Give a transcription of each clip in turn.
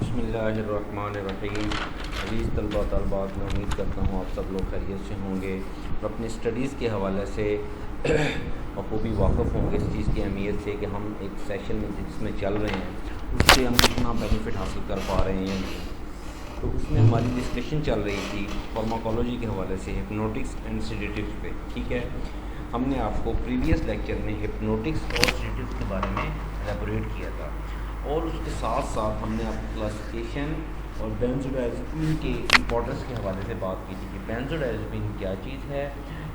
बिस्मिल्लाहिर्रहमानिर्रहीम। अज़ीज़ तलबा तलबात, मैं उम्मीद करता हूँ आप सब लोग खैरियत से होंगे और अपनी स्टडीज़ के हवाले से बखूबी वाक़फ़ होंगे इस चीज़ की अहमियत से कि हम एक सेशन में जिसमें चल रहे हैं उससे हम कितना बेनिफिट हासिल कर पा रहे हैं या नहीं। तो उसमें हमारी डिस्कशन चल रही थी फार्माकोलॉजी के हवाले से हिप्नोटिक्स एंड सेडेटिव्स पे। ठीक है, हमने आपको प्रीवियस लेक्चर में हिप्नोटिक्स और सेडेटिव्स के बारे में एलेबोरेट किया था और उसके साथ साथ हमने आपको क्लासिफिकेशन और बेंजोडाइज़ेपिन के इम्पोर्टेंस के हवाले से बात की थी कि बेंजोडाइज़ेपिन क्या चीज़ है,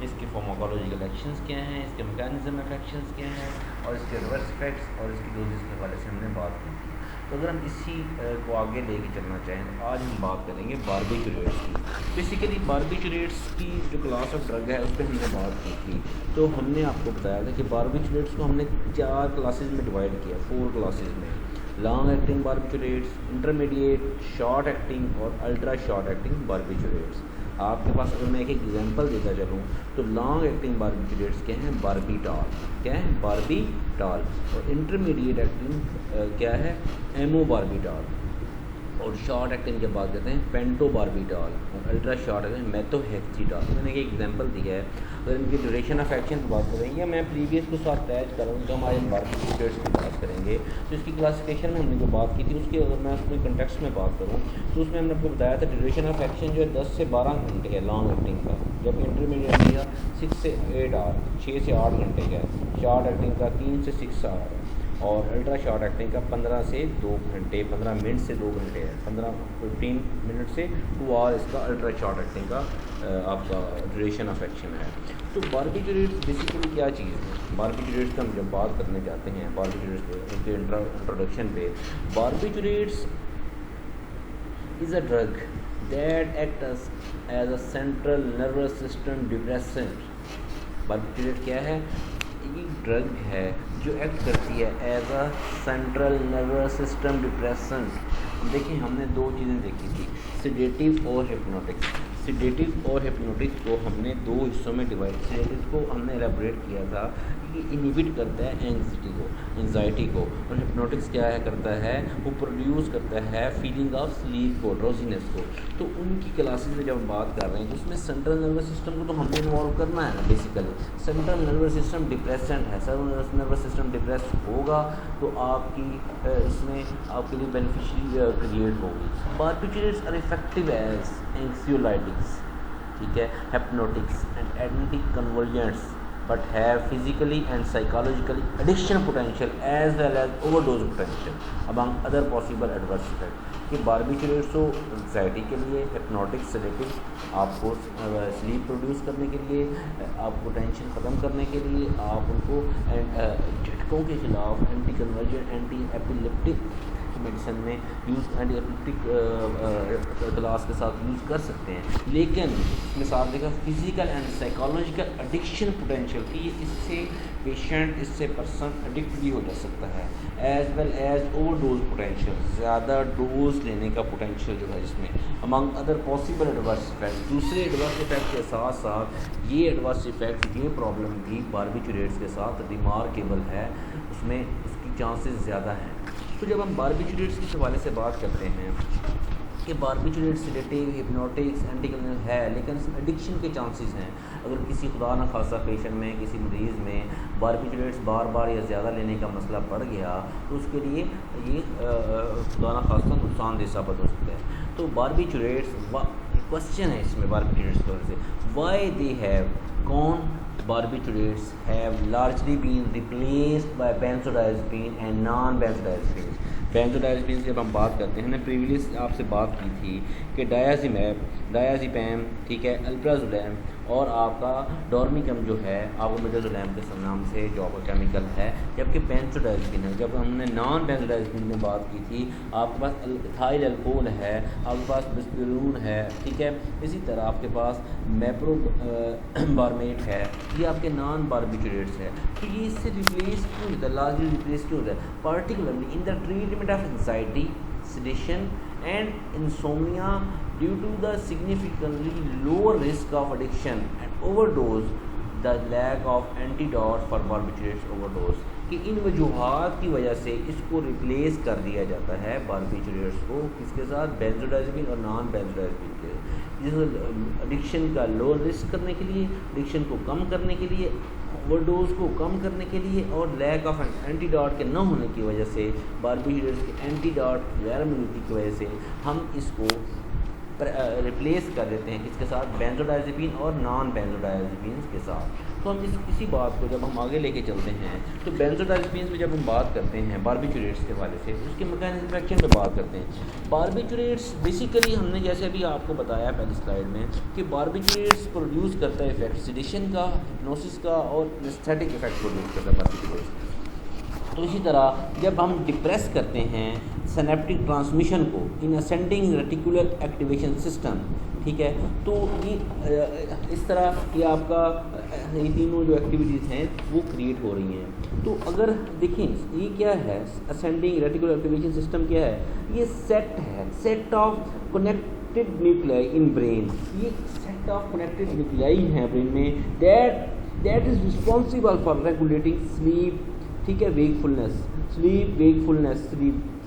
इसके फार्माकोलॉजिकल एक्शंस क्या हैं, इसके मैकेनिज्म ऑफ एक्शंस क्या हैं और इसके रिवर्स इफेक्ट्स और इसकी डोजेस के हवाले से हमने बात की थी। तो अगर हम इसी को आगे लेके चलना चाहें तो आज हम बात करेंगे बारबिटूरेट्स की। बेसिकली बारबिटूरेट्स की जो क्लास ऑफ ड्रग है उस पर हमने बात की थी। तो हमने आपको बताया था कि बारबिटूरेट्स को हमने 4 क्लासेस में डिवाइड किया, 4 क्लासेस में। Long acting barbiturates, intermediate, short acting और अल्ट्रा शॉर्ट एक्टिंग बारबिटूरेट्स। आपके पास अगर मैं एक एग्जांपल देता चलूँ तो लॉन्ग एक्टिंग बारबिटूरेट्स क्या हैं? बारबीटॉल। क्या है? बारबीटॉल। और इंटरमीडिएट एक्टिंग क्या है? एमोबारबीटॉल। और शॉर्ट एक्टिंग की बात करते हैं पेंटोबारबीटॉल और अल्ट्रा शॉर्ट एक्टिंग मेथोहेक्सीटॉल। मैंने एक एग्जांपल दिया है। अगर इनकी ड्यूरेशन ऑफ एक्शन की बात करें या मैं प्रीवियस को साथ अटैच करूँ तो हमारे बारबिटूरेट्स की बात करेंगे तो इसकी क्लासिफिकेशन में हमने जो बात की थी उसके अगर मैं उसको कंटेक्स्ट में बात करूँ तो उसमें हमने आपको बताया था ड्यूरेशन ऑफ एक्शन जो है 10 से 12 घंटे है लॉन्ग एक्टिंग का, जबकि इंटरमीडिएट का 6 से 8 आवर 6 से 8 घंटे का है, शॉर्ट एक्टिंग का 3 से 6 आवर और अल्ट्रा शॉर्ट एक्टिंग का 15 से 2 घंटे, 15 मिनट से 2 घंटे है, 15 मिनट से 2 आवर इसका अल्ट्रा शॉर्ट एक्टिंग का आपका ड्यूरेशन ऑफ एक्शन है। तो बारबिटूरेट्स बेसिकली क्या चीज़ है? बारबिटूरेट्स का हम जब बात करने जाते हैं बारबिटूरेट्स के इंट्रोडक्शन पे, barbiturates is a drug that acts as a central nervous system depressant. Barbiturate क्या है? ये ड्रग है जो एक्ट करती है as a central nervous system depressant. देखिए हमने 2 चीज़ें देखी थी, सेडेटिव और हिप्नोटिक्स। सेडेटिव और हिप्नोटिक्स को हमने 2 हिस्सों में डिवाइड। सेडेटिव को हमने एलेबोरेट किया था कि इनहिबिट करता है एंजाइटी को और हिप्नोटिक्स क्या है करता है? वो प्रोड्यूस करता है फीलिंग ऑफ स्लीप को, ड्रोजीनेस को। तो उनकी क्लासेस में जब हम बात कर रहे हैं तो उसमें सेंट्रल नर्वस सिस्टम को तो हमने इन्वॉल्व करना है ना। Basically central nervous system depressant है, सेंट्रल नर्वस सिस्टम डिप्रेस होगा तो आपकी इसमें आपके लिए बेनिफिशियल क्रिएट होगी। Barbiturates are effective as anxiolytics, ठीक है, hypnotics and anti convergents but have physically and psychologically addiction potential as well as overdose potential among other possible adverse effects। कि बारबिटूरेट्स तो एंग्जाइटी के लिए, हिप्नोटिक सेडेटिव आपको sleep produce करने के लिए, आपको टेंशन ख़त्म करने के लिए, आप उनको झटकों के खिलाफ anti convergent, anti epileptic medicine में यूज़, एंटी एपिलेप्टिक क्लास के साथ यूज़ कर सकते हैं। लेकिन इसमें साथ देखा physical and psychological addiction potential कि इससे पेशेंट, इससे पर्सन एडिक्ट भी हो जा सकता है, as well as overdose potential, ज़्यादा डोज लेने का पोटेंशियल जो है इसमें, among other possible adverse effect. दूसरे एडवर्स इफेक्ट के साथ साथ ये एडवर्स इफेक्ट, ये प्रॉब्लम भी बारबिटूरेट्स के साथ रिमार्केबल है, उसमें इसकी चांसेस ज़्यादा हैं। तो जब हम बारबिटूरेट्स के हवाले से बात करते हैं कि बारबिटूरेट सेडेटिव, हिप्नोटिक्स, एंटीकन्वर्जेंट है, लेकिन इसमें एडिक्शन के चांसेस हैं। अगर किसी खुदा न खासा पेशेंट में, किसी मरीज़ में बारबिटूरेट्स बार बार या ज़्यादा लेने का मसला पड़ गया तो उसके लिए ये खुदा न खासा नुकसानदेह साबित हो सकता है। तो बारबिटूरेट्स क्वेश्चन है इसमें बारबिटूरेट्स की वजह से, वाई दे हैव, कौन barbiturates have largely been replaced by benzodiazepine and non-benzodiazepines। बेंजोडाइज़ेपिन की जब हम बात करते हैं, हमने प्रीवियस आपसे बात की थी कि डायाज़ेपैम, ठीक है, अल्प्राज़ोलैम और आपका डोर्मिकम जो है आपको मिडाज़ोलैम के नाम से जो आपका केमिकल है, जबकि बेंजोडाइज़ेपिन है। जब हमने नॉन बेंजोडाइज़ेपिन में बात की थी आपके पास इथाइल अल्कोहल है, आपके पास बिस्पिरून है, ठीक है, इसी तरह आपके पास मेप्रोबार्मेट है, ये आपके नॉन बारबिटूरेट्स है। तो ये इससे रिप्लेस क्यों होता है, लार्जली रिप्लेस क्यों होता है? Particularly in the treatment of anxiety, sedation and insomnia due to the significantly lower risk of addiction and overdose, the lack of antidote for barbiturates overdose। कि इन वजूहात की वजह से इसको रिप्लेस कर दिया जाता है बारबिचुरेट्स को किसके साथ, बेंजोडाइज़ेपिन और नॉन बेंजोडाइज़ेपिन के। जिस एडिक्शन का लो रिस्क करने के लिए, एडिक्शन को कम करने के लिए, ओवरडोज को कम करने के लिए और लैक ऑफ एंटीडॉट के न होने की वजह से, बारबिचुरेट्स के एंटीडॉट गैर मौजूदगी की वजह से हम इसको रिप्लेस कर देते हैं किसके साथ, बेंजोडाइज़ेपिन और नॉन बेंजोडाइज़ेपिन के साथ। तो हम इसी बात को जब हम आगे लेके चलते हैं तो बेंजोडाइज़ेपिन पे जब हम बात करते हैं बारबिचुरेट्स के हवाले से, उसके मैकेनिज्म ऑफ एक्शन पे बात करते हैं। बारबिचुरेट्स बेसिकली हमने जैसे अभी आपको बताया पहली स्लाइड में कि बारबिचुरेट्स प्रोड्यूस करता है इफेक्ट सेडेशन का, हिप्नोसिस का और एनेस्थेटिक इफेक्ट प्रोड्यूस करता है बारबिचुरेट्स। तो इसी तरह जब हम डिप्रेस करते हैं सिनेप्टिक ट्रांसमिशन को in ascending reticular activation system, ठीक है, तो ये इस तरह ये आपका ये तीनों जो एक्टिविटीज़ हैं वो क्रिएट हो रही हैं। तो अगर देखें ये क्या है, असेंडिंग रेटिकुलर एक्टिवेशन सिस्टम क्या है, ये सेट है, set of connected nuclei in brain. ये सेट ऑफ कनेक्टेड न्यूक्लियाई हैं ब्रेन में that is responsible for regulating sleep, ठीक है, wakefulness, sleep wakefulness,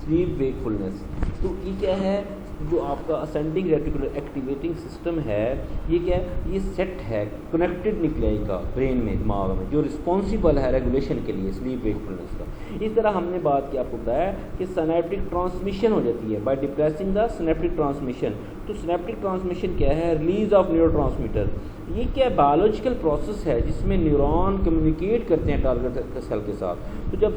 sleep wakefulness. तो ये क्या है, जो आपका असेंडिंग रेटिकुलर एक्टिवेटिंग सिस्टम है, ये क्या है, ये सेट है कनेक्टेड न्यूक्लियाई का ब्रेन में, दिमाग में, जो रिस्पॉन्सिबल है रेगुलेशन के लिए स्लीप वेकफुलनेस का। इस तरह हमने बात की, आपको बताया कि सिनेप्टिक ट्रांसमिशन हो जाती है by depressing the synaptic transmission. तो सिनेप्टिक ट्रांसमिशन क्या है, रिलीज ऑफ न्यूरोट्रांसमीटर। ये क्या बायोलॉजिकल प्रोसेस है जिसमें न्यूरॉन कम्युनिकेट करते हैं टारगेट सेल के साथ। तो जब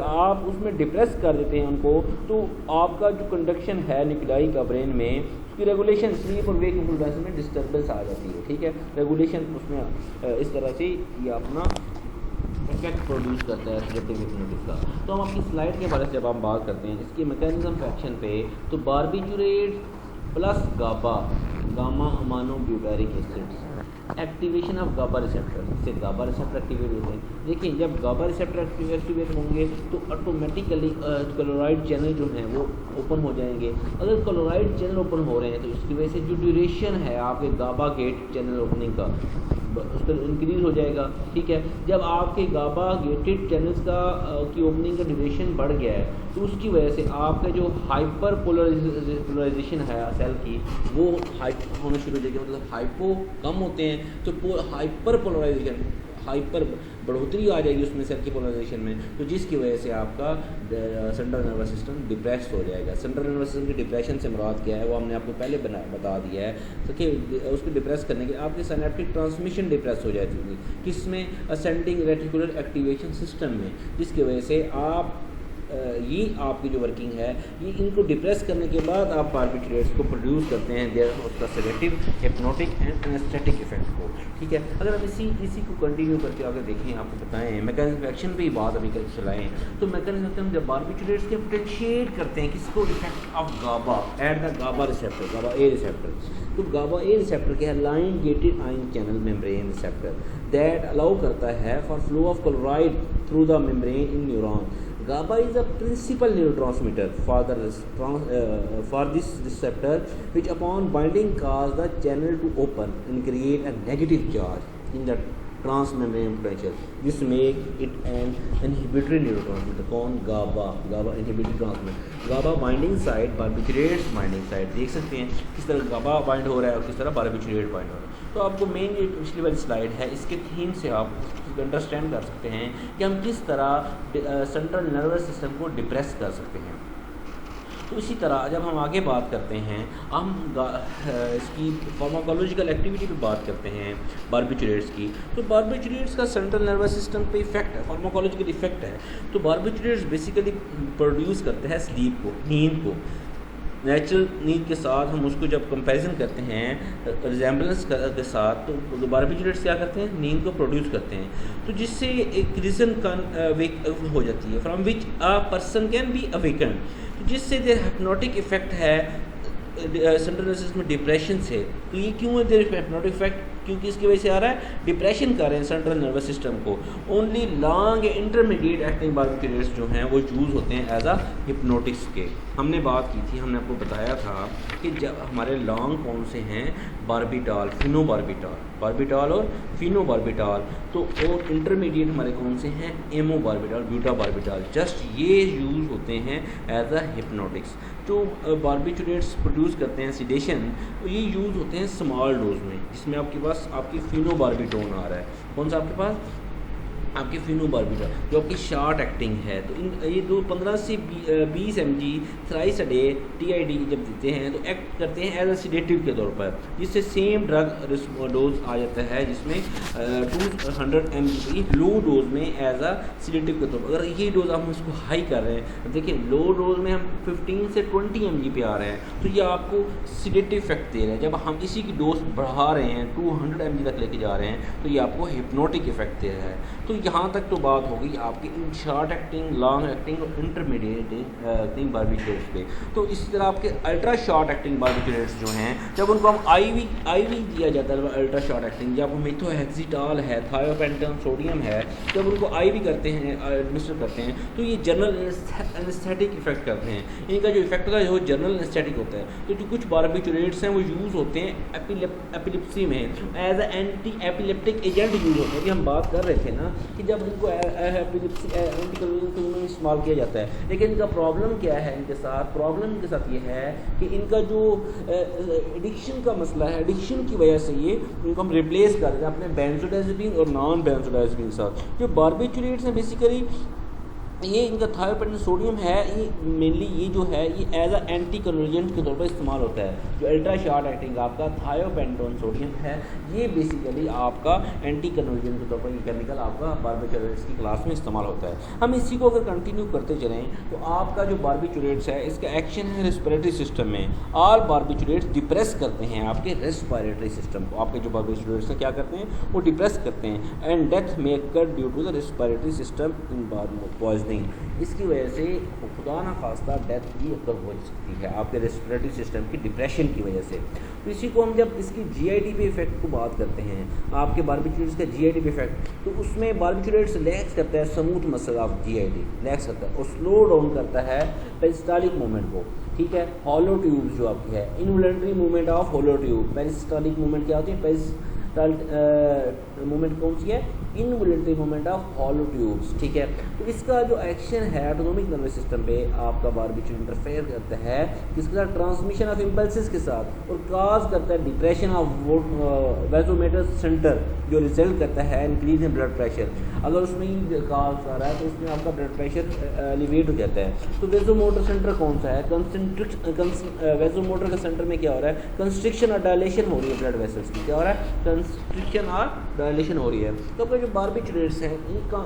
आप उसमें डिप्रेस कर देते हैं उनको, तो आपका जो कंडक्शन है न्यूक्लियाई का ब्रेन में, उसकी रेगुलेशन स्लीप और वेकफुलनेस में डिस्टर्बेंस आ जाती है, ठीक है, रेगुलेशन उसमें इस तरह से ये अपना इफेक्ट प्रोड्यूस करता है सेडेटिव हिप्नोटिक का। तो हम अपनी स्लाइड के बारे में जब हम बात करते हैं इसके मैकेनिज्म ऑफ एक्शन पे, तो barbiturates plus gamma amino butyric acids, activation of GABA receptor, इससे गाबा रिसेप्टर एक्टिवेट होते हैं। देखिए जब गाबा रिसेप्टर एक्टिवेट होंगे तो ऑटोमेटिकली क्लोराइड चैनल जो हैं वो ओपन हो जाएंगे। अगर क्लोराइड चैनल ओपन हो रहे हैं तो इसकी वजह से जो ड्यूरेशन है आपके गाबा गेट चैनल ओपनिंग का, उसका इंक्रीज़ हो जाएगा, ठीक है। जब आपके गाबा गेटेड चैनल्स का की ओपनिंग का ड्यूरेशन बढ़ गया है तो उसकी वजह से आपका जो हाइपर पोलराइजेशन है सेल की वो होना शुरू हो जाएगी, मतलब हाइपो कम होते हैं तो हाइपर पोलराइजेशन, हाइपर बढ़ोतरी आ जाएगी उसमें सेल की पोलराइजेशन में, तो जिसकी वजह से आपका सेंट्रल नर्वस सिस्टम डिप्रेस हो जाएगा। सेंट्रल नर्वस सिस्टम की डिप्रेशन से मुराद क्या है वो हमने आपको पहले बता दिया है। तो कि उसको डिप्रेस करने के आपकी सिनेप्टिक ट्रांसमिशन डिप्रेस हो जाती है, किसमें, असेंडिंग रेटिकुलर एक्टिवेशन सिस्टम में, जिसकी वजह से आप ये आपकी जो वर्किंग है ये इनको डिप्रेस करने के बाद आप बारबिचुरेट्स को प्रोड्यूस करते हैं देयर उसका sedative, hypnotic and anaesthetic effect को, ठीक है। अगर हम इसी को कंटिन्यू करके आगे देखें, आपको बताएं मैकेनिज्म ऑफ एक्शन पे ही बात अभी कर चलाएँ, तो मैकेनिज्म ऑफ एक्शन जब बारबिचुरेट्स के पोटेंशिएट करते हैं किसको, effect of GABA at the GABA receptor, GABA A receptor. तो गाबा ए रिसेप्टर क्या है, line gated ion channel membrane receptor that allow करता है for flow of chloride through the membrane in neuron. GABA is a principal neurotransmitter for this receptor, which upon binding cause the channel to open and create a negative charge in the transmembrane potential. This make it an inhibitory neurotransmitter. कौन, GABA inhibitory transmitter। GABA binding site, barbiturates binding site, देख सकते हैं किस तरह GABA bind हो रहा है और किस तरह बारबिचुरेट बाइंड हो रहा है। तो आपको मेन ये पिछली वाली स्लाइड है, इसके थीम से आप अंडरस्टैंड कर सकते हैं कि हम किस तरह सेंट्रल नर्वस सिस्टम को डिप्रेस कर सकते हैं। तो इसी तरह जब हम आगे बात करते हैं, हम इसकी फार्माकोलॉजिकल एक्टिविटी पे बात करते हैं बारबिचुरेट्स की, तो बारबिचुरेट्स का सेंट्रल नर्वस सिस्टम पे इफेक्ट है, फार्माकोलॉजिकल इफेक्ट है। तो बारबिचुरेट्स बेसिकली प्रोड्यूस करते हैं स्लीप को, नींद को, नेचुरल नींद के साथ हम उसको जब कंपैरिजन करते हैं रिजेंबलेंस के साथ, तो बारबिचुरेट्स क्या करते हैं, नींद को प्रोड्यूस करते हैं, तो जिससे एक रीजन हो जाती है from which a person can be awaken, तो जिससे देयर हिप्नोटिक इफेक्ट है सेंट्रल नर्वस सिस्टम में डिप्रेशन से। तो ये क्यों है देयर हिप्नोटिक इफेक्ट, क्योंकि इसकी वजह से आ रहा है डिप्रेशन कर रहे हैं सेंट्रल नर्वस सिस्टम को। Only long intermediate acting barbiturates जो हैं वो यूज़ होते हैं एज अ हिप्नोटिक्स के। हमने बात की थी, हमने आपको बताया था कि जब हमारे लॉन्ग कौन से हैं, बारबिटॉल, फिनोबारबिटॉल, बारबिटॉल और फिनोबारबिटॉल। तो और इंटरमीडिएट हमारे कौन से हैं, एमोबारबिटॉल, ब्यूटाबारबिटॉल। जस्ट ये यूज़ होते हैं एज अ हिप्नोटिक्स। जो बारबिचुरेट्स प्रोड्यूस करते हैं सिडेशन, तो ये यूज़ होते हैं स्मॉल डोज में, जिसमें आपके पास आपकी फिनोबारबिटोन आ रहा है। कौन सा आपके पास, आपकी फिनोबारबिटॉल, जो आपकी शॉर्ट एक्टिंग है। तो इन ये 15 से 20 mg thrice a day TID जब देते हैं तो एक्ट करते हैं एज अ सिडेटिव के तौर पर, जिससे सेम ड्रग डोज आ जाता है, जिसमें 200 mg लो डोज में एज अ सिडेटिव के तौर पर। अगर ये डोज हम इसको हाई कर रहे हैं, देखिए लो डोज में हम 15 से 20 mg पे आ रहे हैं, तो ये आपको सिडेटिव इफेक्ट दे रहे हैं। जब हम इसी की डोज बढ़ा रहे हैं, 200 mg तक लेके जा रहे हैं, तो ये आपको हिप्नोटिक इफेक्ट दे रहा है। तो यहाँ तक तो बात हो गई आपकी शॉर्ट एक्टिंग, लॉन्ग एक्टिंग और इंटरमीडिएट एक्टिंग बारबिचुरेट्स पे। तो इसी तरह आपके अल्ट्रा शॉर्ट एक्टिंग बारबिचुरेट्स जो हैं, जब उनको हम IV दिया जाता है अल्ट्रा शॉर्ट एक्टिंग, जब मेथोहेक्सिटाल है, थायोपेंटन सोडियम है, जब उनको IV करते हैं, एडमिनिस्टर करते हैं, तो ये जनरल एनेस्थेटिक इफेक्ट करते हैं। इनका जो इफेक्ट होता है वो जनरल एनेस्थेटिक होता है। तो जो कुछ बारबिचुरेट्स हैं वो यूज़ होते हैं एपिलेप्सी में as a anti epileptic agent use होते हैं। कि हम बात कर रहे थे ना कि जब इनको एपिलेप्सी एंटीकोलिन इस्तेमाल किया जाता है, लेकिन इनका प्रॉब्लम क्या है, इनके साथ ये है कि इनका जो एडिक्शन का मसला है, एडिक्शन की वजह से ये इनको हम रिप्लेस कर देते हैं अपने बेंजोडाइज़ेपिन और नॉन बेंजोडाइज़ेपिन के साथ। जो बारबिचुरेट्स हैं बेसिकली ये इनका थायोपेंटन सोडियम है, ये मेनली ये जो है ये एज अ एंटी कन्वर्जेंट के तौर पर इस्तेमाल होता है। जो अल्ट्रा शॉर्ट एक्टिंग आपका थायोपेंटन सोडियम है, ये बेसिकली आपका एंटी कन्वर्जेंट के तौर पर ये केमिकल आपका बारबिचुरेट्स की क्लास में इस्तेमाल होता है। हम इसी को अगर कंटिन्यू करते चलें तो आपका जो बारबिचुरेट्स है इसका एक्शन है रेस्पिरेटरी सिस्टम में। ऑल बारबिचुरेट्स डिप्रेस करते हैं आपके रेस्पिरेटरी सिस्टम को। आपके जो बारबिचुरेट्स हैं क्या करते हैं, वो डिप्रेस करते हैं and death may occur due to the respiratory system in poisoning. इसकी वजह से खुदा ना खास्ता डेथ भी अक्कर हो सकती है आपके रेस्पिरेटरी सिस्टम की डिप्रेशन की वजह से। तो इसी को हम जब इसकी GID पे इफेक्ट को बात करते हैं, आपके बारबिचुरेट्स का GID पे इफेक्ट, तो उसमें बारबिचुरेट्स रिलैक्स करता है smooth muscle of GID, relax करता है और स्लो डाउन करता है पेरिस्टालिक मूवमेंट को। ठीक है, हॉलो ट्यूब्स जो आपकी है, involuntary movement of hollow tube. Peristaltic movement क्या होती है, मूवमेंट कौन सी है, involuntary movement of hollow tubes. ठीक है, तो इसका जो एक्शन है ऑटोनोमिक नर्वस सिस्टम पे आपका बारबिचुरेट इंटरफेयर करता है किसके साथ, ट्रांसमिशन ऑफ इम्पल्सेस के साथ, और काज करता है डिप्रेशन ऑफ वेसोमोटर सेंटर, जो रिजल्ट करता है इंक्रीज इन ब्लड प्रेशर। अगर उसमें ही काज आ रहा है तो उसमें आपका ब्लड प्रेशर एलिवेट हो जाता है। तो वेसोमोटर सेंटर कौन सा है, वेसोमोटर के सेंटर में क्या हो रहा है, कंस्ट्रिक्शन और डायलेशन हो रही है ब्लड वेसल्स की। क्या हो रहा है, कंस्ट्रिक्शन और डायलेशन हो रही है। तो अपने जो बारबिचुरेट्स हैं इनका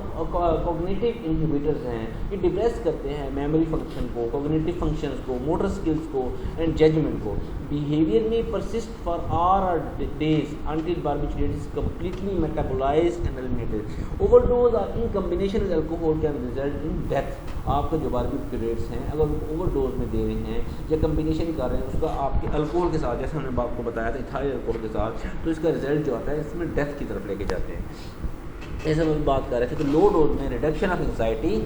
कॉग्निटिव इनहिबिटर्स हैं, ये डिप्रेस करते हैं मेमोरी फंक्शन को, कॉग्निटिव फंक्शंस को, मोटर स्किल्स को एंड जजमेंट को। बिहेवियर में persist for hour days until barbiturate is completely metabolised and eliminated. Overdose और in combination with alcohol can result in death. आपका जो बारबिचुरेट्स हैं अगर ओवरडोज में दे रहे हैं या कॉम्बिनेशन कर रहे हैं उसका आपके अल्कोहल के साथ, जैसे हमने आपको बताया था इथाइल अल्कोहल के साथ, तो इसका रिजल्ट जो आता है इसमें डेथ की तरफ लेके जाते हैं। जैसे हम बात कर रहे थे कि लो डोज में reduction of anxiety,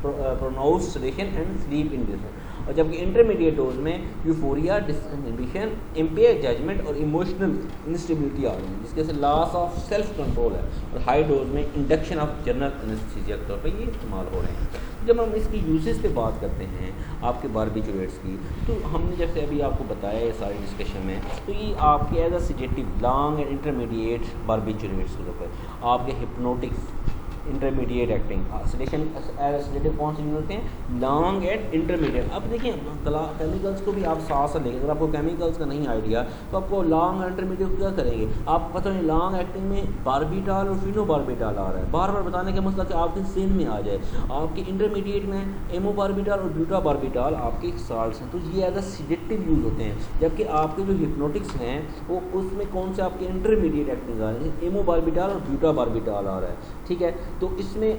pronounced sedation and sleep induction, और जबकि इंटरमीडिएट डोज में यूफोरिया, डिसइनहिबिशन, इम्पेयर जजमेंट और इमोशनल इंस्टेबिलिटी आ रही है, जिसके से लॉस ऑफ सेल्फ कंट्रोल है। और हाई डोज में इंडक्शन ऑफ जनरल एनेस्थीसिया के तौर पर ये इस्तेमाल हो रहे हैं। जब हम इसकी यूजेस पे बात करते हैं आपके बारबिचुरेट्स की, तो हमने जैसे अभी आपको बताया ये सारी डिस्कशन में, तो ये आपके as a sedative long and intermediate barbiturates के ऊपर आपके hypnotics intermediate acting sedation sedative कौन से यूज होते हैं, लॉन्ग एंड इंटरमीडिएट। अब देखिए केमिकल्स को भी आप साथ साथ लेंगे, अगर आपको केमिकल्स का नहीं आइडिया तो आपको लॉन्ग एंड इंटरमीडिएट क्या करेंगे, आप पता नहीं लॉन्ग एक्टिंग में बारबिटॉल और फिनोबारबिटॉल आ रहा है, बार बार बताने का मतलब कि आपके सीन में आ जाए। आपके इंटरमीडिएट में एमोबारबिटॉल और ब्यूटाबारबिटॉल आपके साल्ट्स हैं, तो ये एज अ सिडेटिव यूज होते हैं। जबकि आपके जो हिप्नोटिक्स हैं वो उसमें कौन से आपके इंटरमीडिएट एक्टिंग आ रहे हैं, एमोबारबिटॉल और ब्यूटाबारबिटॉल आ रहा है। ठीक है, तो इसमें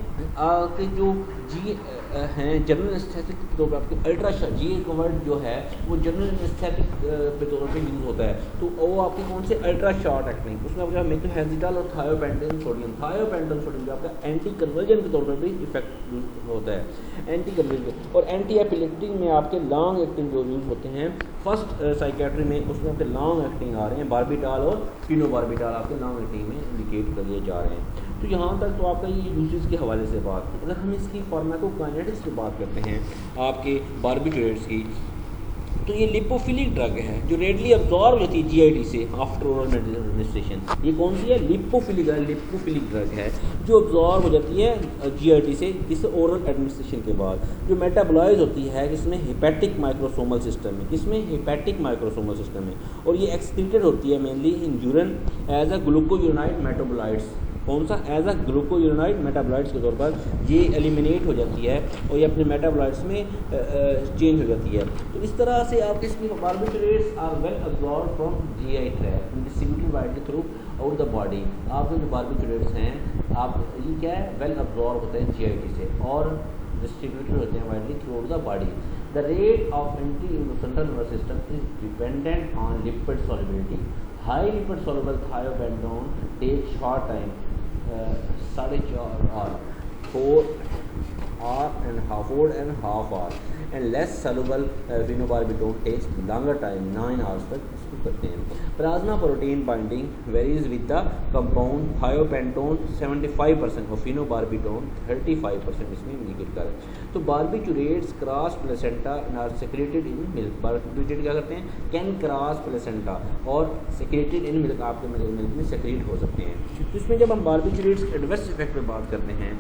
के जो जी हैं जनरल एनेस्थेटिक के तौर पर आपके अल्ट्रा जी का वर्ड जो है वो जनरल एनेस्थेटिक के तौर पर यूज़ होता है। तो वो आपके कौन से अल्ट्रा शॉर्ट एक्टिंग, उसमें आपका मेथोहेक्साडिल और थायोपेंटेन सोडियम जो आपका एंटी कन्वर्जन के तौर पर भी इफेक्ट होता है, एंटी कन्वर्जन। और एंटी एपिलेप्टिक में आपके लॉन्ग एक्टिंग जो यूज़ होते हैं फर्स्ट साइकेट्री में, उसमें आपके लॉन्ग एक्टिंग आ रहे हैं, बारबिटाल और फिनोबारबिटाल आपके लॉन्ग एक्टिंग में इंडिकेट कर दिए जा रहे हैं। तो यहाँ तक तो आपका ये यूजेस के हवाले से बात। अगर हम इसकी फार्माकोकाइनेटिक्स की बात करते हैं आपके बारबिटरेट्स की, तो ये लिपोफिलिक ड्रग है जो रेडली अब्जॉर्ब होती है जीआईटी से आफ्टर ओरल एडमिनिस्ट्रेशन। ये कौन सी है? लिपोफिलिक ड्रग है जो अब्जॉर्ब हो जाती है जीआईटी से किस ओरल एडमिनिस्ट्रेशन के बाद, जो मेटाबोलाइज होती है किसमें? हेपेटिक माइक्रोसोमल सिस्टम में। किसमें? हेपेटिक माइक्रोसोमल सिस्टम में। और ये एक्सक्रीटेड होती है mainly in urine as a glucuronide metabolites. कौन सा? एज अ ग्लूकोयूराइड मेटाबोलाइट्स के तौर पर ये एलिमिनेट हो जाती है और ये अपने मेटाबोलाइट्स में चेंज हो जाती है। तो इस तरह से आपके इसकी barbiturates are well absorb from GI tract distributed widely throughout the body. आपके जो बारबिटरेट्स हैं आप ये क्या है? वेल अब्जॉर्ब होते हैं जीआईटी से और डिस्ट्रीब्यूटेड होते हैं widely throughout the body. The rate of entry in the central nervous system is dependent on lipid solubility. High lipid soluble thiopentone take short time 4.5 hour, 4 and half hour, and less soluble phenobarbital takes longer time, 9 hours तक इसको करते हैं। Plasma protein binding varies with the compound thiopentone 75% और phenobarbitone 35% इसमें indicate कर। तो barbiturates cross placenta are secreted in milk. Barbiturate क्या करते हैं? कैन क्रॉस प्लेसेंटा और सेक्रेटेड इन मिल्क, आपके मिल्क में सेक्रेट हो सकते हैं। तो इसमें जब हम बारबिटरेट्स एडवर्स इफेक्ट पे बात करते हैं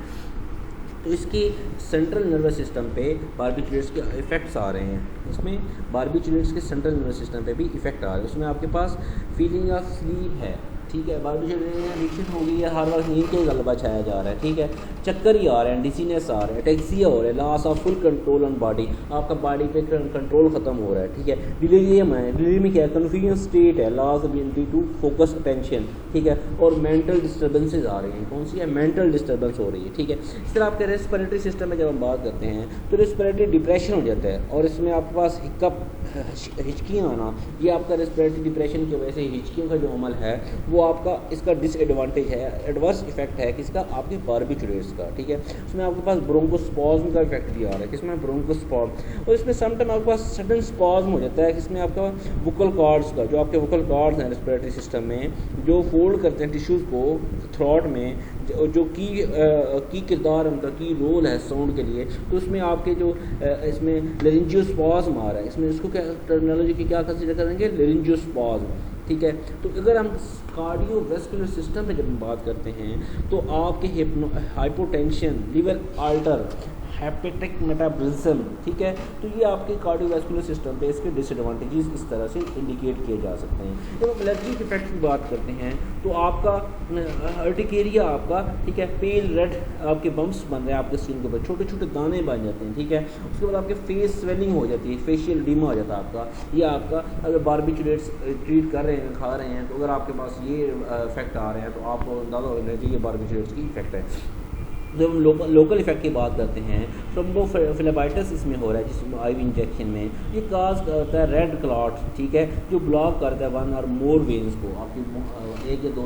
तो इसकी सेंट्रल नर्वस सिस्टम पे बारबिटरेट्स के इफ़ेक्ट्स आ रहे हैं। इसमें बारबिटरेट्स के सेंट्रल नर्वस सिस्टम पे भी इफेक्ट आ रहे हैं। उसमें आपके पास फीलिंग ऑफ स्लीप है, ठीक है, बारबिटरेट एडिक्शन हो गई है, हर वक्त नींद के गलबा छाया जा रहा है, ठीक है, चक्कर ही आ रहे हैं, डिसीनेस आ रहा है, एटेक्सिया हो रहा है, loss of full control on body, आपका बॉडी पे कंट्रोल खत्म हो रहा है, ठीक है, डिलीरियम है, डिलीरियम में क्या है? कन्फ्यूजन स्टेट है, loss of ability to focus attention, ठीक है, और मेंटल डिस्टर्बेंसेज आ रही हैं। कौन सी है? मेंटल डिस्टर्बेंस हो रही है, ठीक है। इस तरह आपके रेस्पिरेटरी सिस्टम में जब हम बात करते हैं तो रेस्पिरेटरी डिप्रेशन हो जाता है और इसमें आपके पास हिक्कप, हिचकियाँ आना, ये आपका रेस्पिरेटरी डिप्रेशन की वजह से हिचकियों का जो अमल है वो आपका इसका डिसएडवांटेज है, एडवर्स इफेक्ट है किसका? आपके बारबिटरेट्स का, ठीक है। उसमें आपके पास ब्रोंकोस्पॉज्म का इफेक्ट भी आ रहा है, किसमें? ब्रोंकोस्पॉज्म। और इसमें समटाइम आपके पास सडन स्पॉज्म हो जाता है, किसमें? आपका वोकल कॉर्ड्स का, जो आपके वोकल कॉर्ड्स हैं रेस्पिरेटरी सिस्टम में जो फोल्ड करते हैं टिश्यूज़ को थ्रोट में, जो की किरदार उनका की रोल है साउंड के लिए, तो उसमें आपके जो इसमें लेरिंजियोस्पॉज्म आ रहा है, इसमें इसको क्या टर्मिनोलॉजी की क्या कंसीडर करेंगे? लेरिंजियोस्पॉज्म, ठीक है। तो अगर हम कार्डियोवैस्कुलर सिस्टम पे जब हम बात करते हैं तो आपके hypotension, liver alter, hepatic metabolism, ठीक है, तो ये आपके कार्डियोवैस्कुलर सिस्टम पे इसके डिसएडवांटेजेस इस तरह से इंडिकेट किए जा सकते हैं। जब हम एलर्जिक इफेक्ट की बात करते हैं तो आपका अर्टिकेरिया आपका, ठीक है, पेल रेड आपके बम्प्स बन रहे हैं आपके स्किन के ऊपर, छोटे छोटे दाने बन जाते हैं, ठीक है। उसके बाद आपके फेस स्वेलिंग हो जाती है, फेशियल एडिमा हो जाता है आपका। ये आपका अगर बारबिटरेट्स ट्रीट कर रहे हैं, खा रहे हैं, तो अगर आपके पास ये इफेक्ट आ रहे हैं तो आपको अंदाज़ा हो जाए कि ये बारबिटरेट्स की इफेक्ट है। जब हम लोकल इफेक्ट की बात करते हैं थ्रोम्बोफ्लेबाइटिस इसमें हो रहा है, जिसमें आईवी इंजेक्शन में ये काज करता है रेड क्लॉट, ठीक है, जो ब्लॉक करता है 1 और मोर वेन्स को, आपकी 1 या 2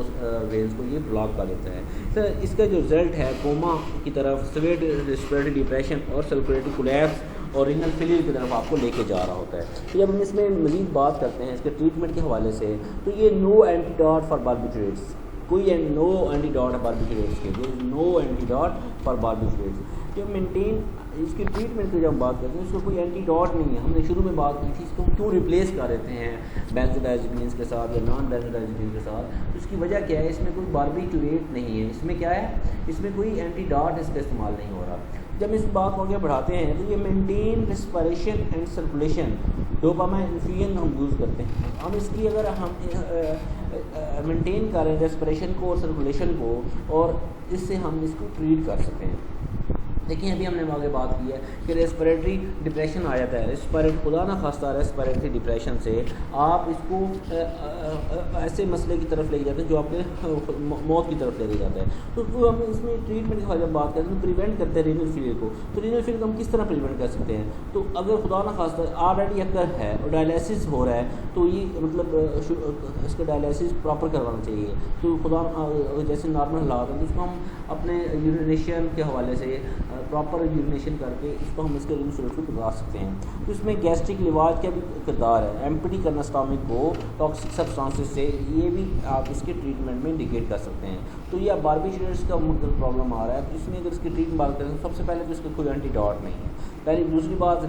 वेन्स को ये ब्लॉक कर देता है। सर इसका जो रिजल्ट है कोमा की तरफ, सीवियर रेस्पिरेटरी डिप्रेशन और सर्कुलेटरी कोलैप्स और रीनल फेलियर की तरफ आपको लेके जा रहा होता है। तो जब हम इसमें मज़ीद बात करते हैं इसके ट्रीटमेंट के हवाले से, तो ये नो एंटीडोट फॉर बारबिटरेट्स, कोई नो एंटीडोट है बारबिटरेट्स के, there is no antidote for barbiturates. जो मेंटेन इसकी ट्रीटमेंट की जब हम बात करते हैं इसको कोई एंटीडोट नहीं है। हमने शुरू में बात की थी इसको क्यों रिप्लेस कर देते हैं बेंजोडाइज़ेपिन्स के साथ या नॉन बेंजोडाइज़ेपिन के साथ, तो इसकी वजह क्या है? इसमें कोई बारबिटरेट नहीं है, इसमें क्या है? इसमें कोई एंटीडोट इसका इस्तेमाल नहीं हो रहा। जब इस बात को आगे बढ़ाते हैं तो ये maintain respiration and circulation, dopamine infusion हम यूज़ करते हैं। हम इसकी अगर हम मेंटेन करें रेस्पिरेशन को और सर्कुलेशन को, और इससे हम इसको ट्रीट कर सकते हैं। देखिए अभी हमने आगे बात की है कि रेस्पिरेटरी डिप्रेशन आ जाता है, रेस्पिरेटरी खुदा ना खास्ता रेस्पिरेटरी डिप्रेशन से आप इसको ऐसे मसले की तरफ ले जाते हैं जो आपके मौत की तरफ ले जाता है। तो हम इसमें ट्रीटमेंट की जब बात करते हैं तो प्रिवेंट करते हैं रीनल फेलियर को। तो रीनल फेलियर को हम किस तरह प्रिवेंट कर सकते हैं? तो अगर खुदा ना खास्ता ऑलरेडी अगर है और डायलिसिस हो रहा है तो ये मतलब इसका डायलिसिस प्रॉपर करवाना चाहिए। तो खुदा जैसे नॉर्मल हालात हैं तो उसको हम अपने यूरिनेशन के हवाले से प्रॉपर यूरिनेशन करके इसको हम इसके रीनल फेलियर को बता सकते हैं। तो इसमें गैस्ट्रिक लिवाज का भी किरदार है, एम्प्टी करना स्टमक को टॉक्सिक सब्सटेंसेस से, ये भी आप इसके ट्रीटमेंट में इंडिकेट कर सकते हैं। तो ये आप बारबेचुरेट्स का प्रॉब्लम आ रहा है तो इसमें अगर इसकी ट्रीटमेंट बात करें तो सबसे पहले तो इसका कोई एंटीडॉट नहीं है। पहली दूसरी बात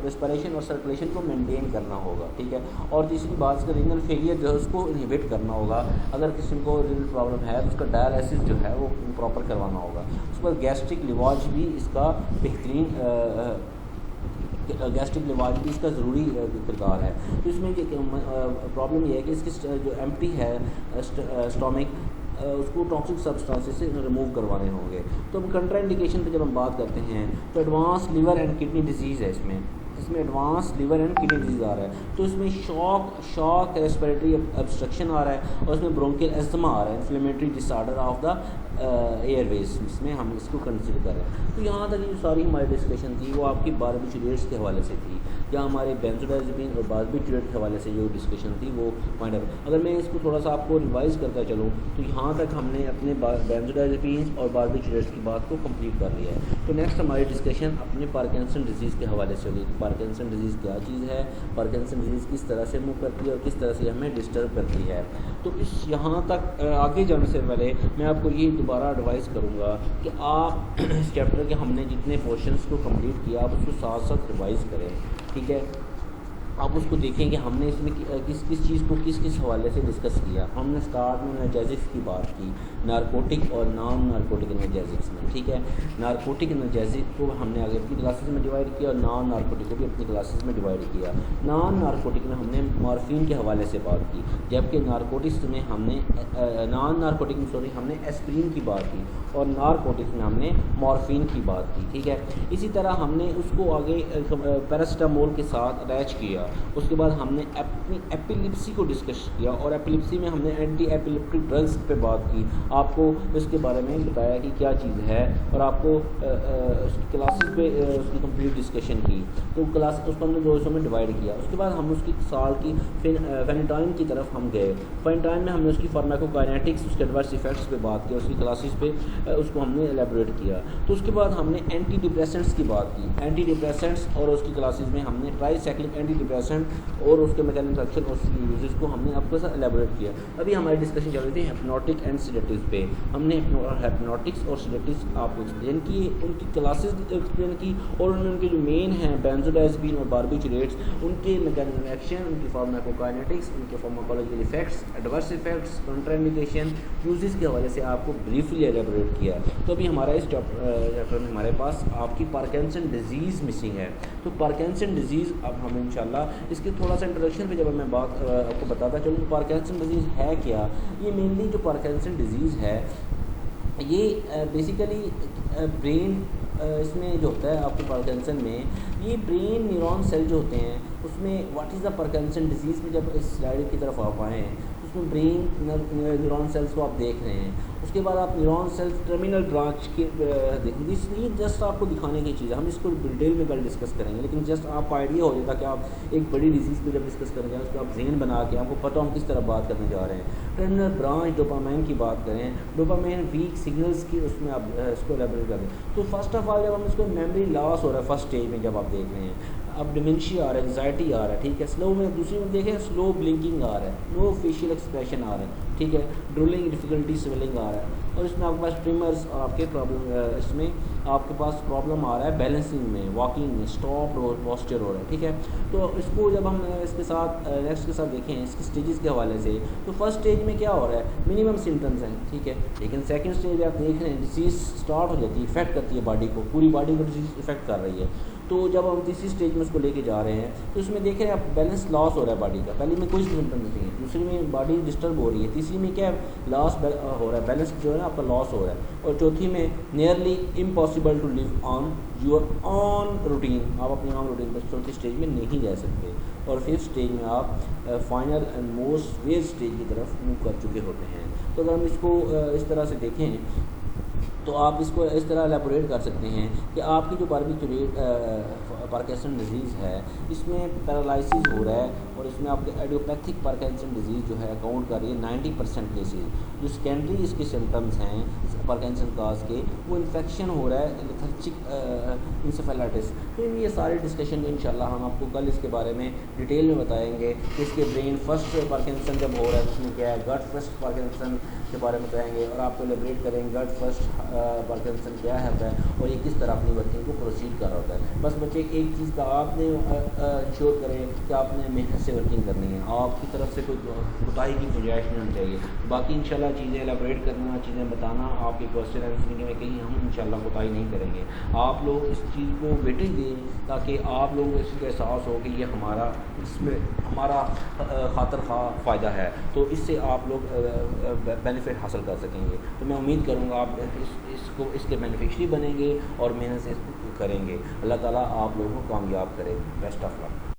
रेस्पिरेशन और सर्कुलेशन को मेंटेन करना होगा, ठीक है। और तीसरी बात इसका रीनल फेलियर जो है उसको इनहिबिट करना होगा। अगर किसी को रीनल प्रॉब्लम है तो उसका डायलिसिस जो है वो प्रॉपर करवाना होगा। उसके बाद गैस्ट्रिक लिवाज भी इसका बेहतरीन गैस्ट्रिक लिवाज भी इसका ज़रूरी किरदार है। तो इसमें प्रॉब्लम ये है कि इसकी जो एम्प्टी है स्टमक उसको टॉक्सिक सब्सटेंसेस से रिमूव करवाने होंगे। तो अब कंट्राइंडिकेशन पे जब हम बात करते हैं तो advance liver and kidney disease है इसमें advance liver and kidney disease आ रहा है। तो इसमें शॉक रेस्पिरेटरी ऑब्स्ट्रक्शन आ रहा है और इसमें ब्रोंकियल एस्थमा आ रहा है, inflammatory disorder of the Airways, इसमें हम इसको कंसिडर कर रहे हैं। तो यहाँ तक जो सारी हमारी डिस्कशन थी वो आपकी बारबेचुरेट्स के हवाले से थी, या हमारे बेंजोडाइज़ेपिन और बारबेचुरेट के हवाले से जो डिस्कशन थी वो पॉइंट आउट। अगर मैं इसको थोड़ा सा आपको रिवाइज़ करता चलूँ तो यहाँ तक हमने अपने बेंजोडाइज़ेपिन और बारबेचुरेट्स की बात को कंप्लीट कर लिया है। तो नेक्स्ट हमारी डिस्कशन अपने पार्किंसन डिजीज़ के हवाले से होगी। पार्किंसन डिजीज़ क्या चीज़ है, पार्किंसन डिजीज़ किस तरह से मूव करती है और किस तरह से हमें डिस्टर्ब करती है। तो इस यहाँ तक आगे जाने से पहले मैं आपको ये दोबारा एडवाइस करूँगा कि आप इस चैप्टर के हमने जितने पोर्शंस को कंप्लीट किया आप उसको साथ साथ रिवाइज़ करें, ठीक है। आप उसको देखें कि हमने इसमें किस चीज़ को किस हवाले से डिस्कस किया। हमने स्टार्ट में एनाल्जेसिक्स की बात की, नारकोटिक और नॉन नारकोटिक एनाल्जेसिक्स में, ठीक है। नारकोटिक एनाल्जेसिक को हमने आगे अपनी क्लासेस में डिवाइड किया और नॉन नारकोटिक को भी अपनी क्लासेस में डिवाइड किया। नॉन नारकोटिक में हमने मॉर्फिन के हवाले से बात की, जबकि नारकोटिक्स में हमने हमने एस्प्रिन की बात की और नारकोटिक्स में हमने मॉर्फिन की बात की, ठीक है। इसी तरह हमने उसको आगे पैरासिटामोल के साथ अटैच किया। उसके बाद हमने अपनी एपिलिप्सी को डिस्कस किया और एपिलिप्सी में हमने एंटी एपिलेप्टिक ड्रग्स पे बात की, आपको इसके बारे में बताया कि क्या चीज़ है और आपको क्लासेस पे उसकी कंप्लीट डिस्कशन की। तो क्लास उसको हमने 2 हिस्सों में डिवाइड किया। उसके बाद हम उसकी साल की फेनिटाइन की तरफ हम गए। फेनिटाइन में हमने उसकी फार्माकोकाइनेटिक्स, उसके एडवर्स इफेक्ट्स पे बात की, उसकी क्लासेस पे उसको हमने एलेबोरेट किया। तो उसके बाद हमने एंटी डिप्रेसेंट्स की बात की, एंटी डिप्रेसेंट्स और उसकी क्लासेस में हमने ट्राईसाइक्लिक एंटी डिप्रेसेंट और उसके मैकेनिज्म एक्शन और उसकी यूजेस को हमने आपके साथ एलेबोरेट किया। अभी हमारी डिस्कशन चल रही थी हिप्नोटिक एंड सेडेटिव्स पे। हमने हिप्नोटिक्स और सेडेटिव्स आपको एक्सप्लेन किए, उनकी क्लासेस एक्सप्लेन की और उनके जो मेन हैं बेंजोडाइज़ेपिन और बारबेचुरेट्स, उनके मैकेनिज्म एक्शन, उनकी फार्माकोकाइनेटिक्स, उनके pharmacological effects, adverse effects, contraindication, uses के हवाले से आपको ब्रीफली एलेबोरेट किया। तो अभी हमारा इस चैप्टर में हमारे पास आपकी पार्किंसन डिजीज़ मिसिंग है। तो पार्किंसन डिजीज़ अब हम इंशाल्लाह इसके थोड़ा सा इंट्रोडक्शन पे जब मैं बात आपको बताता चलूँ तो पार्किंसन डिजीज़ है क्या। ये मेनली जो पार्किंसन डिजीज़ है ये बेसिकली ब्रेन इसमें जो होता है आपके पार्किंसन में, ये ब्रेन न्यूरॉन सेल जो होते हैं उसमें what is the Parkinson disease में जब इस स्लाइड की तरफ आप आए हैं उसमें ब्रेन न्यूरॉन सेल्स को आप देख रहे हैं। उसके बाद आप न्यूरॉन सेल्स टर्मिनल ब्रांच के देखेंगे। इसलिए जस्ट आपको दिखाने की चीज़ है, हम इसको डिटेल में कल डिस्कस करेंगे, लेकिन जस्ट आपको आइडिया हो जाता कि आप एक बड़ी डिजीज़ को जब डिस्कस करने जाए उसको आप ज़हन बना के आपको पता हम किस तरह बात करने जा रहे हैं। टर्मिनल ब्रांच डोपामाइन की बात करें, डोपामाइन वीक सिग्नल्स की उसमें आप इसको एलेबोरेट करें। तो फर्स्ट ऑफ ऑल जब हम इसको मेमोरी लॉस हो रहा है फर्स्ट स्टेज में जब आप देख रहे हैं, अब डिमेंशिया आ रहा है, एंग्जाइटी आ रहा है, ठीक है। स्लो में दूसरी में देखें स्लो ब्लिंकिंग आ रहा है, नो फेशियल एक्सप्रेशन आ रहा है, ठीक है। ड्रोलिंग डिफिकल्टी स्वेलिंग आ रहा है और इसमें आपके पास ट्रिमर्स और आपके प्रॉब्लम इसमें आपके पास प्रॉब्लम आ रहा है बैलेंसिंग में, वॉकिंग में, स्टॉप पोस्चर हो रहा है, ठीक है। तो इसको जब हम इसके साथ नेक्स्ट के साथ देखें इसकी स्टेजेस के हवाले से, तो फर्स्ट स्टेज में क्या हो रहा है, मिनिमम सिम्टम्स हैं, ठीक है। लेकिन सेकंड स्टेज आप देख रहे हैं डिजीज़ स्टार्ट हो जाती है, इफेक्ट करती है बॉडी को, पूरी बॉडी को डिजीज़ इफेक्ट कर रही है। तो जब हम तीसरी स्टेज में उसको लेके जा रहे हैं तो उसमें देख रहे हैं आप बैलेंस लॉस हो रहा है बॉडी का। पहले में कोई सिम्टम नहीं है, दूसरी में बॉडी डिस्टर्ब हो रही है, तीसरी में क्या लॉस हो रहा है, बैलेंस जो है ना आपका लॉस हो रहा है, और चौथी में nearly impossible to live on your own routine, आप अपनी ऑन रूटीन पर चौथी स्टेज में नहीं जा सकते। और फिफ्थ स्टेज में आप final and most wage stage की तरफ मूव कर चुके होते हैं। तो अगर हम इसको इस तरह से देखें तो आप इसको इस तरह एलेबोरेट कर सकते हैं कि आपकी जो पार्किंसन डिजीज़ है इसमें पैरालिसिस हो रहा है, और इसमें आपके एडियोपैथिक पार्किंसन डिजीज़ जो है अकाउंट कर रही है 90% केसेज। जो सेकेंडरी इसके सिम्टम्स हैं पार्किंसन काज के, वो इन्फेक्शन हो रहा है लेथर्जिक इंसेफेलाइटिस। तो ये सारे डिस्कशन इंशाल्लाह हम आपको कल इसके बारे में डिटेल में बताएंगे कि इसके ब्रेन फर्स्ट पार्किंसन जब हो रहा है उसमें क्या है, गट फर्स्ट पार्किंसन के बारे में बताएंगे, और आपको एलेबरेट करेंगे गट फर्स्ट पार्किंसन क्या होता है और ये किस तरह अपनी वर्किंग को प्रोसीड कर रहा होता है। बस बच्चे एक चीज़ का आपने इंश्योर करें कि आपने मेहनत से वर्किंग करनी है, आपकी तरफ से कोई कोताही की गुंजाइश नहीं होनी चाहिए। बाकी इंशाल्लाह चीज़ें एलेबरेट करना, चीज़ें बताना, आपके क्वेश्चन आंसरिंग में कहीं हम इंशाल्लाह कोताही नहीं करेंगे। आप लोग इस चीज़ को वेटेज दें ताकि आप लोगों को इसका एहसास हो कि ये हमारा इसमें हमारा खातर खा फ़ायदा है, तो इससे आप लोग बेनिफिट हासिल कर सकेंगे। तो मैं उम्मीद करूँगा आप इसको इसके बेनिफिशरी बनेंगे और मेहनत से करेंगे। अल्लाह ताला आप लोगों को कामयाब करे। Best of luck.